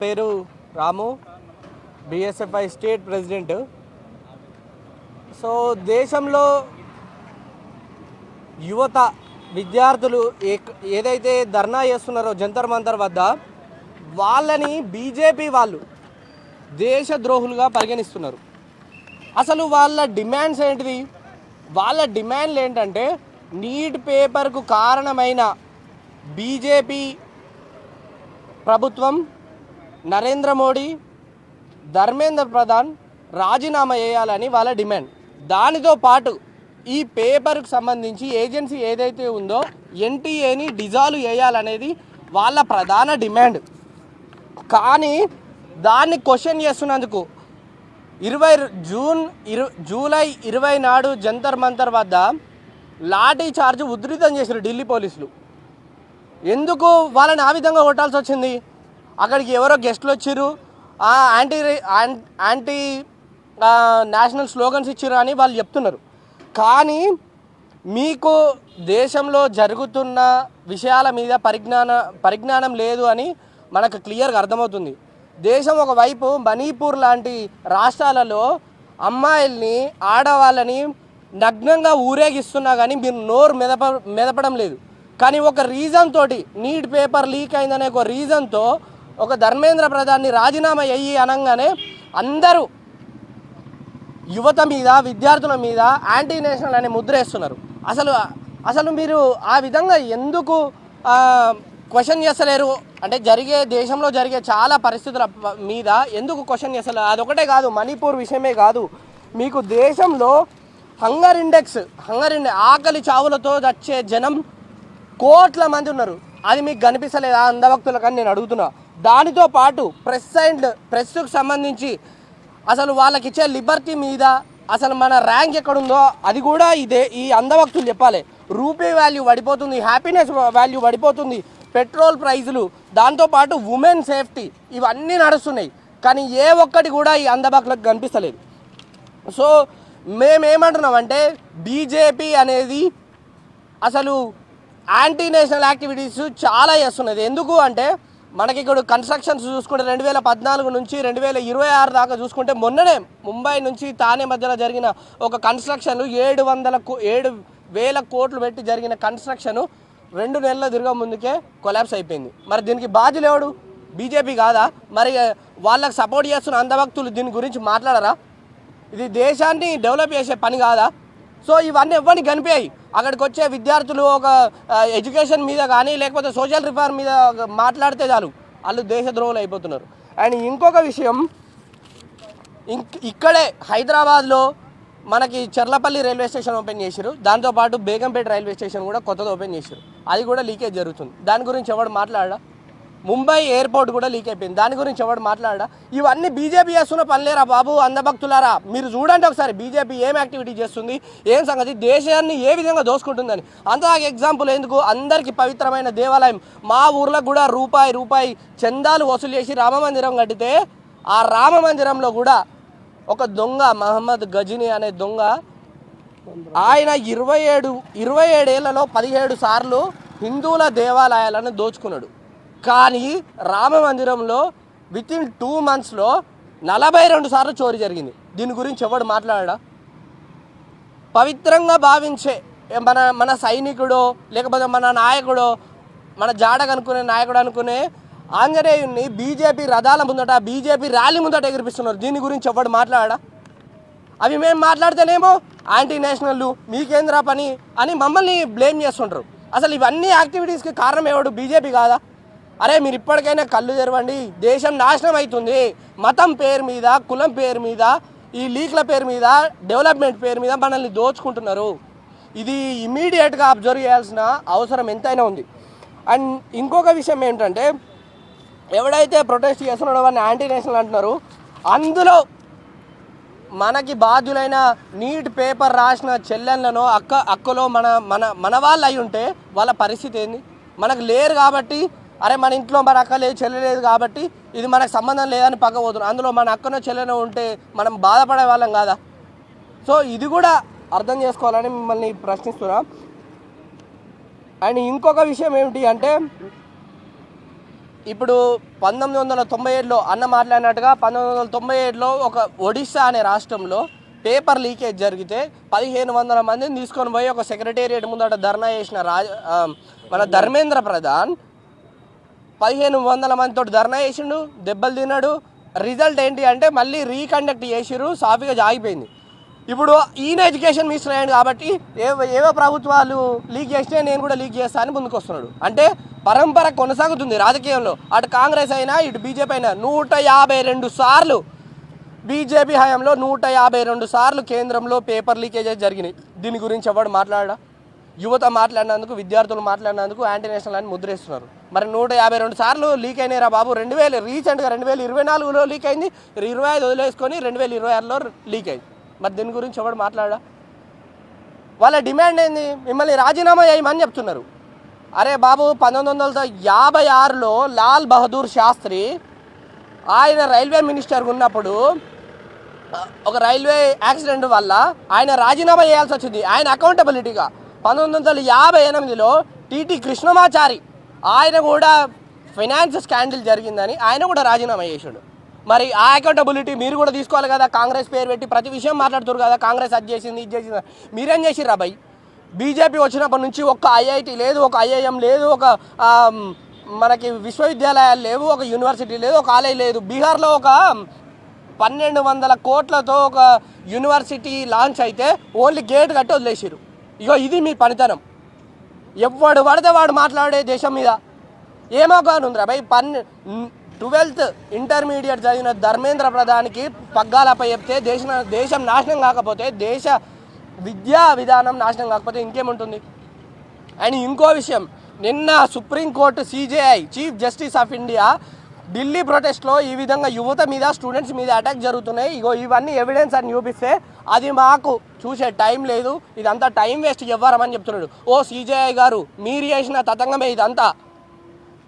పేరు రాము, బిఎస్ఎఫ్ఐ state president. So దేశంలో యువత విద్యార్థులు ఏదైతే ధర్నా చేస్తున్నారో జంతర్ మంతర్ వద్ద, వాళ్ళని బీజేపీ వాళ్ళు దేశద్రోహులుగా పరిగణిస్తున్నారు. అసలు వాళ్ళ డిమాండ్స్ ఏంటిది? వాళ్ళ డిమాండ్లు ఏంటంటే, నీట్ పేపర్కు కారణమైన బీజేపీ ప్రభుత్వం, నరేంద్ర మోడీ, ధర్మేంద్ర ప్రధాన్ రాజీనామా చేయాలని వాళ్ళ డిమాండ్. దానితో పాటు ఈ పేపర్కు సంబంధించి ఏజెన్సీ ఏదైతే ఉందో ఎన్టీఏని డిజాల్వ్ చేయాలనేది వాళ్ళ ప్రధాన డిమాండ్. కానీ దాన్ని క్వశ్చన్ చేస్తున్నందుకు జూలై 20 నాడు జంతర్ మంతర్ వద్ద లాఠీ చార్జ్ ఉధృతం చేశారు ఢిల్లీ పోలీసులు. ఎందుకు వాళ్ళని ఆ విధంగా కొట్టాల్సి వచ్చింది? అక్కడికి ఎవరో గెస్ట్లు వచ్చారు, యాంటీ నేషనల్ స్లోగన్స్ ఇచ్చారు అని వాళ్ళు చెప్తున్నారు. కానీ మీకు దేశంలో జరుగుతున్న విషయాల మీద పరిజ్ఞానం లేదు అని మనకు క్లియర్గా అర్థమవుతుంది. దేశం ఒకవైపు మణిపూర్ లాంటి రాష్ట్రాలలో అమ్మాయిల్ని, ఆడవాళ్ళని నగ్నంగా ఊరేగిస్తున్నా కానీ మీరు నోరు మెదపడం లేదు. కానీ ఒక రీజన్ తోటి, నీట్ పేపర్ లీక్ అయిందనే ఒక రీజన్తో ఒక ధర్మేంద్ర ప్రధాన్ని రాజీనామా అయ్యి అనగానే అందరూ యువత మీద, విద్యార్థుల మీద యాంటీ నేషనల్ అనే ముద్ర వేస్తున్నారు. అసలు మీరు ఆ విధంగా ఎందుకు క్వశ్చన్ చేస్తలేరు? అంటే దేశంలో జరిగే చాలా పరిస్థితుల మీద ఎందుకు క్వశ్చన్ చేస్తలేరు? అదొకటే కాదు, మణిపూర్ విషయమే కాదు, మీకు దేశంలో హంగర్ ఇండెక్స్ ఆకలి చావులతో వచ్చే జనం కోట్ల మంది ఉన్నారు. అది మీకు కనిపిస్తలేదా అంధభక్తులకని నేను అడుగుతున్నా. దానితో పాటు ప్రెస్కు సంబంధించి అసలు వాళ్ళకి ఇచ్చే లిబర్టీ మీద అసలు మన ర్యాంక్ ఎక్కడుందో అది కూడా ఈ అంధభక్తులు చెప్పాలి. రూపీ వాల్యూ పడిపోతుంది, హ్యాపీనెస్ వాల్యూ పడిపోతుంది, పెట్రోల్ ప్రైజులు, దాంతోపాటు ఉమెన్ సేఫ్టీ, ఇవన్నీ నడుస్తున్నాయి. కానీ ఏ ఒక్కటి కూడా ఈ అంధభక్తులకు కనిపిస్తలేదు. సో మేమేమంటున్నామంటే, బీజేపీ అనేది అసలు యాంటీ నేషనల్ యాక్టివిటీస్ చాలా చేస్తున్నది. ఎందుకు అంటే, మనకి ఇక్కడ కన్స్ట్రక్షన్స్ చూసుకుంటే 2014 నుంచి 2026 దాకా చూసుకుంటే, మొన్ననే ముంబై నుంచి తానే మధ్యలో జరిగిన ఒక కన్స్ట్రక్షన్ 7,000 కోట్లు పెట్టి జరిగిన కన్స్ట్రక్షన్ 2 నెలల తిరగ ముందుకే కొలాప్స్ అయిపోయింది. మరి దీనికి బాధ్యులు ఎవడు? బీజేపీ కాదా? మరి వాళ్ళకి సపోర్ట్ చేస్తున్న అంధభక్తులు దీని గురించి మాట్లాడరా? ఇది దేశాన్ని డెవలప్ చేసే పని కాదా? సో ఇవన్నీ ఎవరికి కనిపించాయి. అక్కడికి వచ్చే విద్యార్థులు ఒక ఎడ్యుకేషన్ మీద కానీ లేకపోతే సోషల్ రిఫార్మ్ మీద మాట్లాడితే చాలు వాళ్ళు దేశద్రోహులు అయిపోతున్నారు. అండ్ ఇంకొక విషయం, ఇక్కడే హైదరాబాద్లో మనకి చర్లపల్లి రైల్వే స్టేషన్ ఓపెన్ చేశారు, దాంతోపాటు బేగంపేట రైల్వే స్టేషన్ కూడా కొత్తది ఓపెన్ చేశారు. అది కూడా లీకేజ్ జరుగుతుంది. దాని గురించి ఎవడు మాట్లాడా? ముంబై ఎయిర్పోర్ట్ కూడా లీక్ అయిపోయింది, దాని గురించి ఎవడు మాట్లాడా? ఇవన్నీ బీజేపీ చేస్తున్న పనిలేరా బాబు, అంధభక్తులారా? మీరు చూడండి ఒకసారి బీజేపీ ఏం యాక్టివిటీ చేస్తుంది, ఏం సంగతి, దేశాన్ని ఏ విధంగా దోసుకుంటుందని. అంతా ఎగ్జాంపుల్ ఎందుకు, అందరికీ పవిత్రమైన దేవాలయం, మా ఊర్లో కూడా రూపాయి చందాలు వసూలు చేసి రామమందిరం కట్టితే, ఆ రామమందిరంలో కూడా ఒక దొంగ, మహమ్మద్ గజనీ అనే దొంగ, ఆయన 27 ఏళ్లలో 17 సార్లు హిందువుల దేవాలయాలను దోచుకున్నాడు. కానీ రామ మందిరంలో వితిన్ 2 monthsలో 42 సార్లు చోరీ జరిగింది. దీని గురించి ఎవడు మాట్లాడా? పవిత్రంగా భావించే మన సైనికుడో లేకపోతే మన నాయకుడో, మన జాడగనుకునే నాయకుడు అనుకునే ఆంజనేయుడిని బీజేపీ రథాల ముందట, బీజేపీ ర్యాలీ ముందట ఎగిరిపిస్తున్నారు. దీని గురించి ఎవడు మాట్లాడా? అవి మేము మాట్లాడితేనేమో యాంటీ నేషనల్, మీకేంద్రా పని అని మమ్మల్ని బ్లేమ్ చేస్తుంటారు. అసలు ఇవన్నీ యాక్టివిటీస్కి కారణం ఎవడు? బీజేపీ కాదా? అరే మీరు ఇప్పటికైనా కళ్ళు తెరవండి. దేశం నాశనం అవుతుంది. మతం పేరు మీద, కులం పేరు మీద, ఈ లీక్ల పేరు మీద, డెవలప్మెంట్ పేరు మీద మనల్ని దోచుకుంటున్నారు. ఇది ఇమీడియట్గా అబ్జర్వ్ చేయాల్సిన అవసరం ఎంతైనా ఉంది. అండ్ ఇంకొక విషయం ఏంటంటే, ఎవడైతే ప్రొటెస్ట్ చేస్తున్నాడో వాడిని యాంటీ నేషనల్ అంటున్నారు. అందులో మనకి బాధ్యులైన నీట్ పేపర్ రాసిన చెల్లెళ్ళనో అక్కలో మన వాళ్ళు అయి ఉంటే వాళ్ళ పరిస్థితి ఏంది? మనకు లేరు కాబట్టి, అరే మన ఇంట్లో మన అక్క లేదు, చెల్లె లేదు కాబట్టి ఇది మనకు సంబంధం లేదని పక్కపోతున్నాం. అందులో మన అక్కనో చెల్లెనో ఉంటే మనం బాధపడే వాళ్ళం కాదా? సో ఇది కూడా అర్థం చేసుకోవాలని మిమ్మల్ని ప్రశ్నిస్తున్నా. అండ్ ఇంకొక విషయం ఏమిటి అంటే, ఇప్పుడు 1997లో అన్న మాట్లాడినట్టుగా 1997లో ఒక ఒడిశా అనే రాష్ట్రంలో పేపర్ లీకేజ్ జరిగితే 1500 మందిని తీసుకొని పోయి ఒక సెక్రటేరియట్ ముందట ధర్నా చేసిన మన ధర్మేంద్ర ప్రధాన్ 1500 మందితో ధర్నా చేసిండు, దెబ్బలు తిన్నాడు. రిజల్ట్ ఏంటి అంటే మళ్ళీ రీకండక్ట్ చేసిరు, సాఫీగా జాగిపోయింది. ఇప్పుడు ఈయన ఎడ్యుకేషన్ మినిస్టర్ అయ్యాడు కాబట్టి ఏవో ప్రభుత్వాలు లీక్ చేస్తే నేను కూడా లీక్ చేస్తా అని ముందుకు వస్తున్నాడు. అంటే పరంపర కొనసాగుతుంది రాజకీయంలో. అటు కాంగ్రెస్ అయినా ఇటు బీజేపీ అయినా 152 సార్లు బీజేపీ హయాంలో 152 సార్లు కేంద్రంలో పేపర్ లీకేజెస్ జరిగినాయి. దీని గురించి ఎవడు మాట్లాడా? యువత మాట్లాడినందుకు, విద్యార్థులు మాట్లాడినందుకు యాంటీ నేషనల్ అని ముద్రేస్తున్నారు. మరి 152 సార్లు లీక్ అయినాయిరా బాబు. రీసెంట్గా 2024లో లీక్ అయింది, 25 వదిలేసుకొని 2026లో లీక్ అయింది. మరి దీని గురించి ఎవడు మాట్లాడా? వాళ్ళ డిమాండ్ ఏంది? మిమ్మల్ని రాజీనామా చేయమని చెప్తున్నారు. అరే బాబు, 1956లో లాల్ బహదూర్ శాస్త్రి ఆయన రైల్వే మినిస్టర్గా ఉన్నప్పుడు ఒక రైల్వే యాక్సిడెంట్ వల్ల ఆయన రాజీనామా చేయాల్సి వచ్చింది. ఆయన అకౌంటబిలిటీగా 1958లో టీటీ కృష్ణమాచారి ఆయన కూడా ఫైనాన్స్ స్కాండల్ జరిగిందని ఆయన కూడా రాజీనామా చేశాడు. మరి ఆ అకౌంటబిలిటీ మీరు కూడా తీసుకోవాలి కదా. కాంగ్రెస్ పేరు పెట్టి ప్రతి విషయం మాట్లాడుతారు కదా, కాంగ్రెస్ అది చేసింది ఇది చేసింది. మీరేం చేసిర్రా భయ్? బీజేపీ వచ్చినప్పటి నుంచి ఒక్క ఐఐటి లేదు, ఒక ఐఐఎం లేదు, ఒక మనకి విశ్వవిద్యాలయాలు లేవు, ఒక యూనివర్సిటీ లేదు, ఒక కాలేజ్ లేదు. బీహార్లో ఒక 1200 కోట్లతో ఒక యూనివర్సిటీ లాంచ్ అయితే ఓన్లీ గేట్ కట్టి వదిలేసారు. ఇగో ఇది మీ పనితనం. ఎవడు పడితే వాడు మాట్లాడే దేశం మీద ఏమోగానుందిరా భయ్. 12th ఇంటర్మీడియట్ చదివిన ధర్మేంద్ర ప్రధానికి పగ్గాలపై చెప్తే దేశం నాశనం కాకపోతే, దేశ విద్యా విధానం నాశనం కాకపోతే ఇంకేముంటుంది? అండ్ ఇంకో విషయం, నిన్న supreme court CJI chief justice of India Delhi ప్రొటెస్ట్లో ఈ విధంగా యువత మీద, స్టూడెంట్స్ మీద అటాక్ జరుగుతున్నాయి, ఇగో ఇవన్నీ ఎవిడెన్స్ అని చూపిస్తే అది మాకు చూసే టైం లేదు, ఇదంతా టైం వేస్ట్ ఇవ్వరమని చెప్తున్నాడు. ఓ సిజేఐ గారు, మీరు చేసిన తతంగమే ఇదంతా.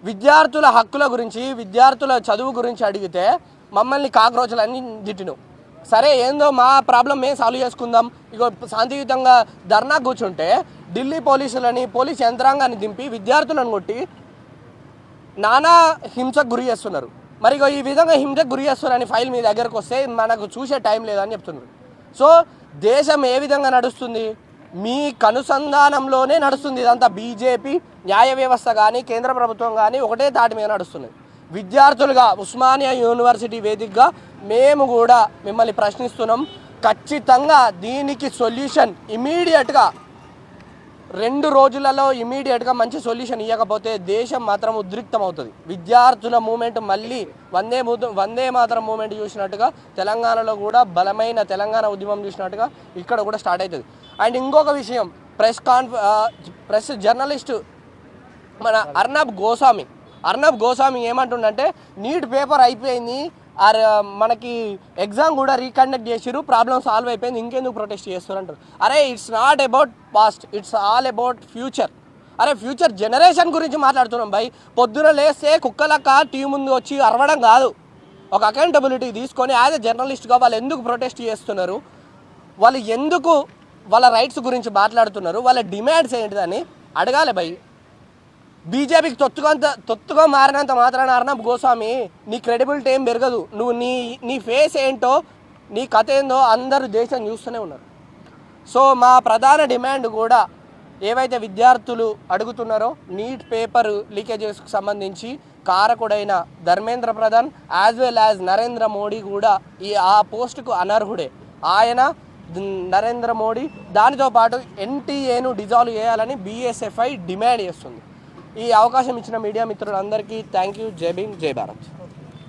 విద్యార్థుల హక్కుల గురించి, విద్యార్థుల చదువు గురించి అడిగితే మమ్మల్ని కాక్రోచులన్నీ తిట్టిను. సరే ఏందో మా ప్రాబ్లం మేము సాల్వ్ చేసుకుందాం, ఇగో శాంతియుతంగా ధర్నా కూర్చుంటే ఢిల్లీ పోలీసులని, పోలీస్ యంత్రాంగాన్ని దింపి విద్యార్థులను కొట్టి నానా హింసకు గురి చేస్తున్నారు. మరి ఈ విధంగా హింసకు గురి చేస్తున్నారని ఫైల్ మీ దగ్గరకు వస్తే మనకు చూసే టైం లేదని చెప్తున్నారు. సో దేశం ఏ విధంగా నడుస్తుంది? మీ కనుసంధానంలోనే నడుస్తుంది ఇదంతా. బీజేపీ న్యాయ వ్యవస్థ కానీ, కేంద్ర ప్రభుత్వం కానీ ఒకటే తాటి మీద నడుస్తున్నాయి. విద్యార్థులుగా ఉస్మానియా యూనివర్సిటీ వేదికగా మేము కూడా మిమ్మల్ని ప్రశ్నిస్తున్నాం. ఖచ్చితంగా దీనికి సొల్యూషన్ ఇమీడియట్గా 2 రోజులలో ఇమీడియట్గా మంచి సొల్యూషన్ ఇవ్వకపోతే దేశం మాత్రం ఉద్రిక్తం అవుతుంది. విద్యార్థుల మూమెంట్ మళ్ళీ వందే మాతరం మూమెంట్ చూసినట్టుగా తెలంగాణలో కూడా బలమైన తెలంగాణ ఉద్యమం చూసినట్టుగా ఇక్కడ కూడా స్టార్ట్ అవుతుంది. అండ్ ఇంకొక విషయం, ప్రెస్ జర్నలిస్టు మన అర్నబ్ గోస్వామి ఏమంటుండంటే, నీట్ పేపర్ అయిపోయింది, మనకి ఎగ్జామ్ కూడా రీకండక్ట్ చేసిరు, ప్రాబ్లం సాల్వ్ అయిపోయింది, ఇంకెందుకు ప్రొటెస్ట్ చేస్తారు అంటారు. అరే it's not about past, it's all about future. అరే ఫ్యూచర్ జనరేషన్ గురించి మాట్లాడుతున్నాం భయ్. పొద్దున లేస్తే కుక్కలక్క టీవీ ముందు వచ్చి అరవడం కాదు, ఒక అకౌంటబిలిటీ తీసుకొని యాజ్ ఎ జర్నలిస్ట్గా వాళ్ళు ఎందుకు ప్రొటెస్ట్ చేస్తున్నారు, వాళ్ళు ఎందుకు వాళ్ళ రైట్స్ గురించి మాట్లాడుతున్నారు, వాళ్ళ డిమాండ్స్ ఏంటిదని అడగాలి భయ్. బీజేపీకి తొత్తుగా మారినంత మాత్రాన అర్నబ్ గోస్వామి నీ క్రెడిబిలిటీ ఏం పెరగదు. నువ్వు నీ ఫేస్ ఏంటో, నీ కథ ఏందో అందరూ దేశం చూస్తూనే ఉన్నారు. సో మా ప్రధాన డిమాండ్ కూడా ఏవైతే విద్యార్థులు అడుగుతున్నారో, నీట్ పేపర్ లీకేజెస్కి సంబంధించి కారకుడైన Dharmendra Pradhan as well as Narendra Modi కూడా ఆ పోస్టుకు అనర్హుడే. ఆయన నరేంద్ర మోడీ దానితో పాటు ఎన్టీఏను డిజాల్వ్ చేయాలని బీఎస్ఎఫ్ఐ డిమాండ్ చేస్తుంది. ఈ అవకాశం ఇచ్చిన మీడియా మిత్రులందరికీ థ్యాంక్ యూ. జై భీమ్, జై భారత్.